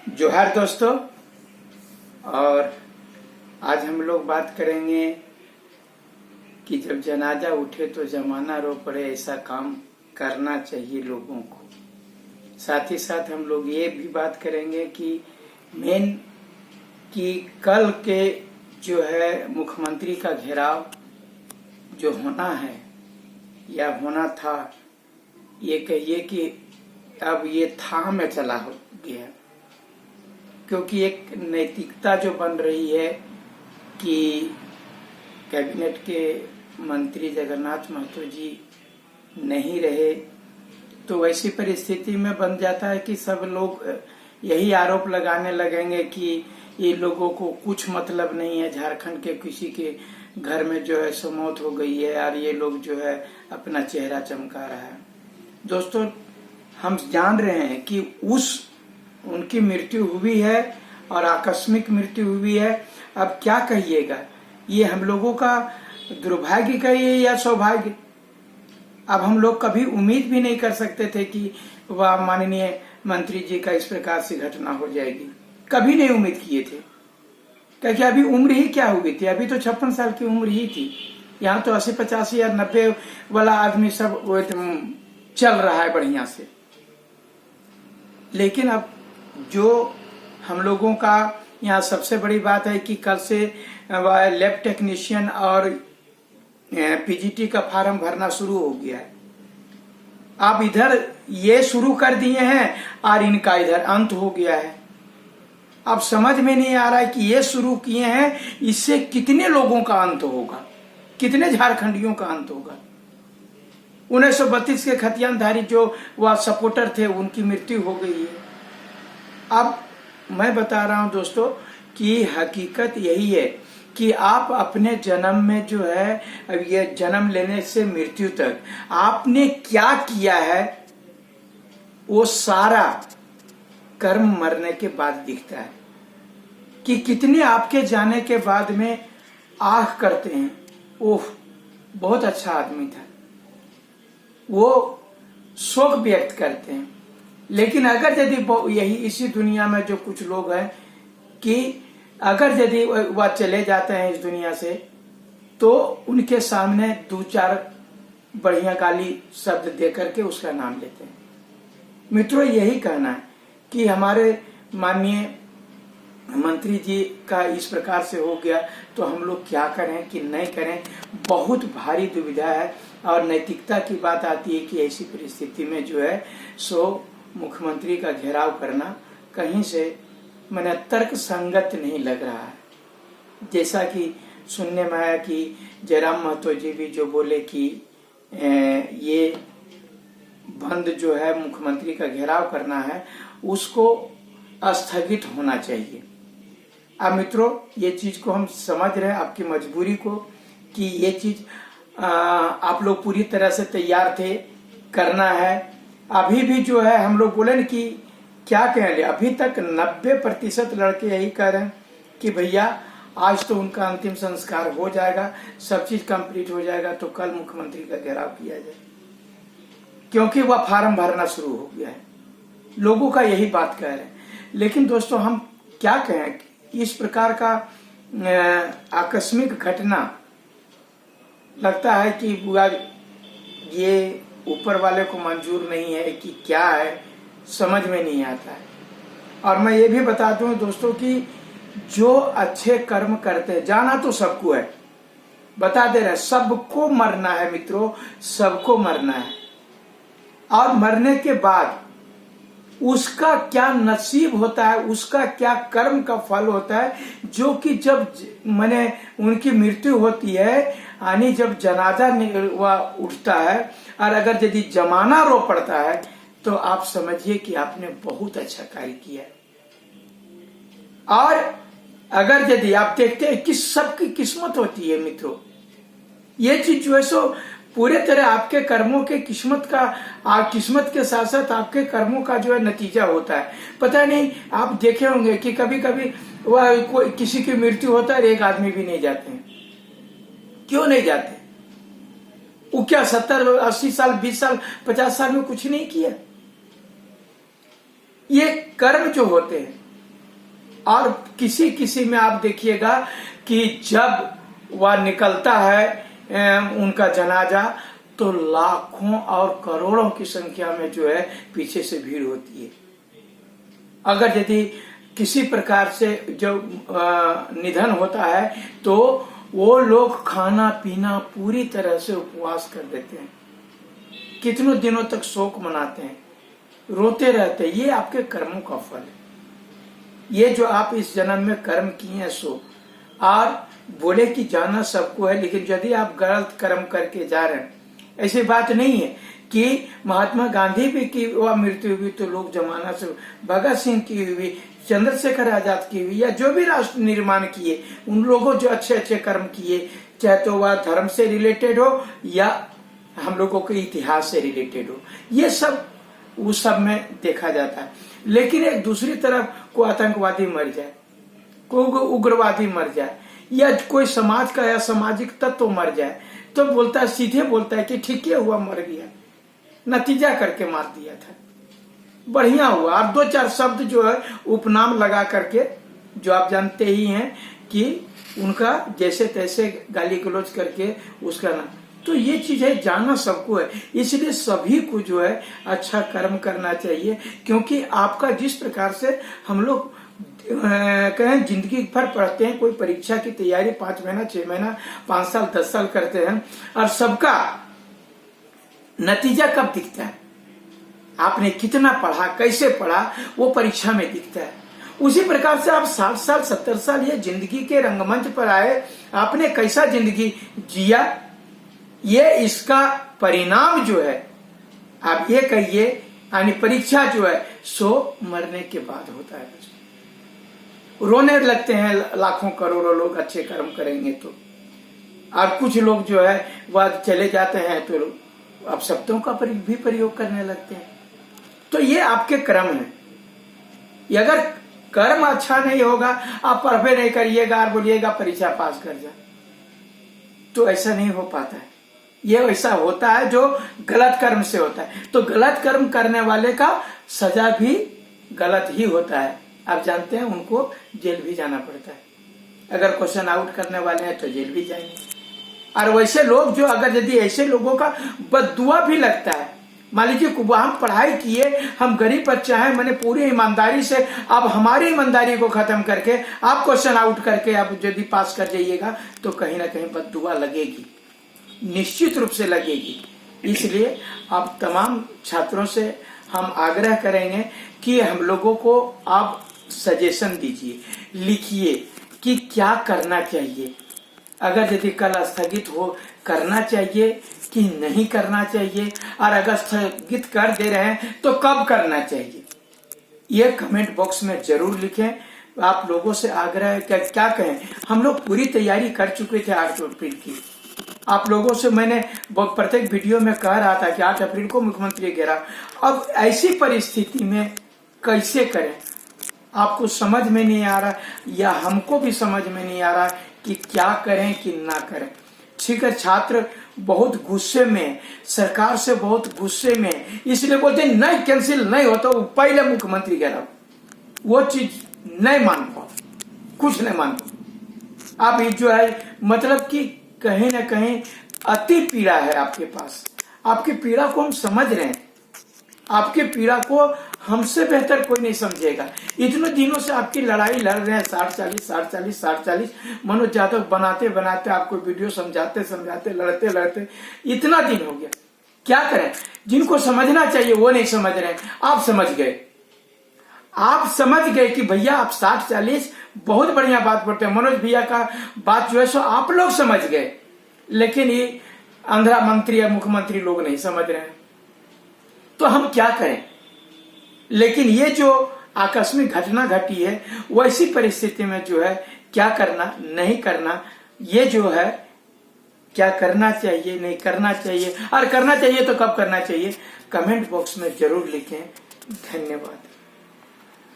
जोहार दोस्तों। और आज हम लोग बात करेंगे कि जब जनाजा उठे तो जमाना रो पड़े, ऐसा काम करना चाहिए लोगों को। साथ ही साथ हम लोग ये भी बात करेंगे कि मेन कि कल के जो है मुख्यमंत्री का घेराव जो होना है या होना था, ये कहिए कि अब ये था में चला हो गया, क्योंकि एक नैतिकता जो बन रही है कि कैबिनेट के मंत्री जगन्नाथ महतो जी नहीं रहे, तो वैसी परिस्थिति में बन जाता है कि सब लोग यही आरोप लगाने लगेंगे कि ये लोगों को कुछ मतलब नहीं है, झारखंड के किसी के घर में जो है सो मौत हो गई है और ये लोग जो है अपना चेहरा चमका रहा है। दोस्तों, हम जान रहे हैं कि उनकी मृत्यु हुई है और आकस्मिक मृत्यु हुई है। अब क्या कहिएगा, ये हम लोगों का दुर्भाग्य कहिए या सौभाग्य। अब हम लोग कभी उम्मीद भी नहीं कर सकते थे कि वह माननीय मंत्री जी का इस प्रकार से घटना हो जाएगी, कभी नहीं उम्मीद किए थे, क्योंकि अभी उम्र ही क्या हुई थी, अभी तो 56 साल की उम्र ही थी। यहाँ तो 80, 85 या 90 वाला आदमी सब चल रहा है बढ़िया से। लेकिन अब जो हम लोगों का यहाँ सबसे बड़ी बात है कि कल से लैब टेक्नीशियन और पीजीटी का फॉर्म भरना शुरू हो गया है। आप इधर ये शुरू कर दिए हैं और इनका इधर अंत हो गया है। अब समझ में नहीं आ रहा है कि ये शुरू किए हैं, इससे कितने लोगों का अंत होगा, कितने झारखंडियों का अंत होगा। 1932 के खतियानधारी जो वह सपोर्टर थे, उनकी मृत्यु हो गई है। अब मैं बता रहा हूं दोस्तों कि हकीकत यही है कि आप अपने जन्म में जो है, अब ये जन्म लेने से मृत्यु तक आपने क्या किया है, वो सारा कर्म मरने के बाद दिखता है। कि कितने आपके जाने के बाद में आह करते हैं, ओह बहुत अच्छा आदमी था, वो शोक व्यक्त करते हैं। लेकिन अगर यदि यही इसी दुनिया में जो कुछ लोग हैं कि अगर यदि वह चले जाते हैं इस दुनिया से, तो उनके सामने 2-4 बढ़िया गाली शब्द दे करके उसका नाम लेते हैं। मित्रों, यही कहना है कि हमारे माननीय मंत्री जी का इस प्रकार से हो गया, तो हम लोग क्या करें कि नहीं करें, बहुत भारी दुविधा है। और नैतिकता की बात आती है कि ऐसी परिस्थिति में जो है सो मुख्यमंत्री का घेराव करना कहीं से मैंने तर्क संगत नहीं लग रहा है। जैसा कि सुनने में आया कि जयराम महतो जी भी जो बोले कि ये बंद जो है मुख्यमंत्री का घेराव करना है, उसको स्थगित होना चाहिए। अब मित्रों, ये चीज को हम समझ रहे हैं, आपकी मजबूरी को, कि ये चीज आप लोग पूरी तरह से तैयार थे करना है। अभी भी जो है हम लोग बोले न कि क्या कहेंगे, अभी तक 90% लड़के यही कह रहे हैं कि भैया आज तो उनका अंतिम संस्कार हो जाएगा, सब चीज कंप्लीट हो जाएगा, तो कल मुख्यमंत्री का घेराव किया जाए, क्योंकि वह फार्म भरना शुरू हो गया है। लोगों का यही बात कह रहे हैं। लेकिन दोस्तों, हम क्या कहें, इस प्रकार का आकस्मिक घटना लगता है कि ये ऊपर वाले को मंजूर नहीं है कि क्या है, समझ में नहीं आता है। और मैं ये भी बता दूं दोस्तों कि जो अच्छे कर्म करते हैं, जाना तो सबको है, बता दे रहे हैं, सबको मरना है मित्रों, सबको मरना है। और मरने के बाद उसका क्या नसीब होता है, उसका क्या कर्म का फल होता है, जो कि जब मैंने उनकी मृत्यु होती है, यानी जब जनाजा उठता है और अगर यदि जमाना रो पड़ता है, तो आप समझिए कि आपने बहुत अच्छा कार्य किया है। और अगर यदि आप देखते हैं कि सबकी किस्मत होती है मित्रों, ये चीज जो है सो पूरे तरह आपके कर्मों के किस्मत के साथ साथ आपके कर्मों का जो है नतीजा होता है। पता नहीं आप देखे होंगे कि कभी कभी वह कोई किसी की मृत्यु होता है, एक आदमी भी नहीं जाते हैं। क्यों नहीं जाते? वो क्या 70, 80 साल, 20 साल, 50 साल में कुछ नहीं किया? ये कर्म जो होते हैं और किसी किसी में आप देखिएगा कि जब वह निकलता है उनका जनाजा, तो लाखों और करोड़ों की संख्या में जो है पीछे से भीड़ होती है। अगर यदि किसी प्रकार से जो निधन होता है तो वो लोग खाना पीना पूरी तरह से उपवास कर देते हैं, कितनों दिनों तक शोक मनाते हैं, रोते रहते हैं। ये आपके कर्मों का फल है। ये जो आप इस जन्म में कर्म किए हैं सो, और बोले कि जाना सबको है, लेकिन यदि आप गलत कर्म करके जा रहे हैं, ऐसी बात नहीं है कि महात्मा गांधी भी की वह मृत्यु हुई तो लोग जमाना से, भगत सिंह की हुई, चंद्रशेखर आजाद की हुई, या जो भी राष्ट्र निर्माण किए उन लोगों जो अच्छे अच्छे कर्म किए, चाहे तो वह धर्म से रिलेटेड हो या हम लोगों के इतिहास से रिलेटेड हो, ये सब उस सब में देखा जाता है। लेकिन एक दूसरी तरफ कोई आतंकवादी मर जाए, कोई उग्रवादी मर जाए, या कोई समाज का या सामाजिक तत्व मर जाए, तो बोलता है, सीधे बोलता है कि ठीक है हुआ, मर गया, नतीजा करके मार दिया था, बढ़िया हुआ। और दो चार शब्द जो है उपनाम लगा करके, जो आप जानते ही हैं कि उनका जैसे तैसे गाली गलौज करके उसका नाम, तो ये चीज है, जाना सबको है। इसलिए सभी को जो है अच्छा कर्म करना चाहिए, क्योंकि आपका जिस प्रकार से हम लोग कहें जिंदगी भर पढ़ते हैं, कोई परीक्षा की तैयारी 5 महीना 6 महीना 5 साल 10 साल करते हैं, और सबका नतीजा कब दिखता है, आपने कितना पढ़ा, कैसे पढ़ा, वो परीक्षा में दिखता है। उसी प्रकार से आप 60 साल 70 साल ये जिंदगी के रंगमंच पर आए, आपने कैसा जिंदगी जिया, ये इसका परिणाम जो है, आप ये कहिए, यानी परीक्षा जो है सो मरने के बाद होता है। रोने लगते हैं लाखों करोड़ों लोग अच्छे कर्म करेंगे तो, और कुछ लोग जो है वह चले जाते हैं तो अब शब्दों का भी प्रयोग करने लगते हैं। तो ये आपके कर्म है। अगर कर्म अच्छा नहीं होगा, आप पढ़े नहीं करिएगा और बोलिएगा परीक्षा पास कर जा, तो ऐसा नहीं हो पाता है। ये ऐसा होता है जो गलत कर्म से होता है। तो गलत कर्म करने वाले का सजा भी गलत ही होता है। आप जानते हैं उनको जेल भी जाना पड़ता है। अगर क्वेश्चन आउट करने वाले हैं तो जेल भी जाएंगे। और वैसे लोग जो, अगर यदि ऐसे लोगों का बददुआ भी लगता है, मान लीजिए हम पढ़ाई किए, हम गरीब बच्चे हैं, मैंने पूरी ईमानदारी से, अब हमारी ईमानदारी को खत्म करके आप क्वेश्चन आउट करके आप यदि पास कर जाइएगा तो कहीं ना कहीं बददुआ लगेगी, निश्चित रूप से लगेगी। इसलिए आप तमाम छात्रों से हम आग्रह करेंगे कि हम लोगों को आप सजेशन दीजिए, लिखिए कि क्या करना चाहिए। अगर यदि कल स्थगित हो, करना चाहिए कि नहीं करना चाहिए, और अगर स्थगित कर दे रहे हैं तो कब करना चाहिए, ये कमेंट बॉक्स में जरूर लिखें। आप लोगों से आग्रह है क्या कहें, हम लोग पूरी तैयारी कर चुके थे 8 अप्रैल की। आप लोगों से मैंने प्रत्येक वीडियो में कह रहा था कि 8 अप्रैल को मुख्यमंत्री घेरा। अब ऐसी परिस्थिति में कैसे करें, आपको समझ में नहीं आ रहा, या हमको भी समझ में नहीं आ रहा कि क्या करें कि ना करें। ठीक है, छात्र बहुत गुस्से में, सरकार से बहुत गुस्से में, इसलिए बोलते हैं नहीं, कैंसिल नहीं होता, वो पहले मुख्यमंत्री घेरा। वो चीज नहीं मान पाओ, कुछ नहीं मान पाओ। आप ये जो है मतलब कि कहीं ना कहीं अति पीड़ा है आपके पास, आपकी पीड़ा को हम समझ रहे हैं, आपकी पीड़ा को हमसे बेहतर कोई नहीं समझेगा। इतने दिनों से आपकी लड़ाई लड़ रहे हैं, 60-40 मनोज यादव बनाते बनाते आपको वीडियो समझाते समझाते लड़ते लड़ते इतना दिन हो गया। क्या करें, जिनको समझना चाहिए वो नहीं समझ रहे। आप समझ गए, आप समझ गए कि भैया आप 60-40 बहुत बढ़िया बात बोलते हैं, मनोज भैया का बात जो है सो आप लोग समझ गए, लेकिन ये आंध्रा मंत्री या मुख्यमंत्री लोग नहीं समझ रहे हैं। तो हम क्या करें। लेकिन ये जो आकस्मिक घटना घटी है, वैसी परिस्थिति में जो है क्या करना नहीं करना, ये जो है क्या करना चाहिए नहीं करना चाहिए, और करना चाहिए तो कब करना चाहिए, कमेंट बॉक्स में जरूर लिखें। धन्यवाद।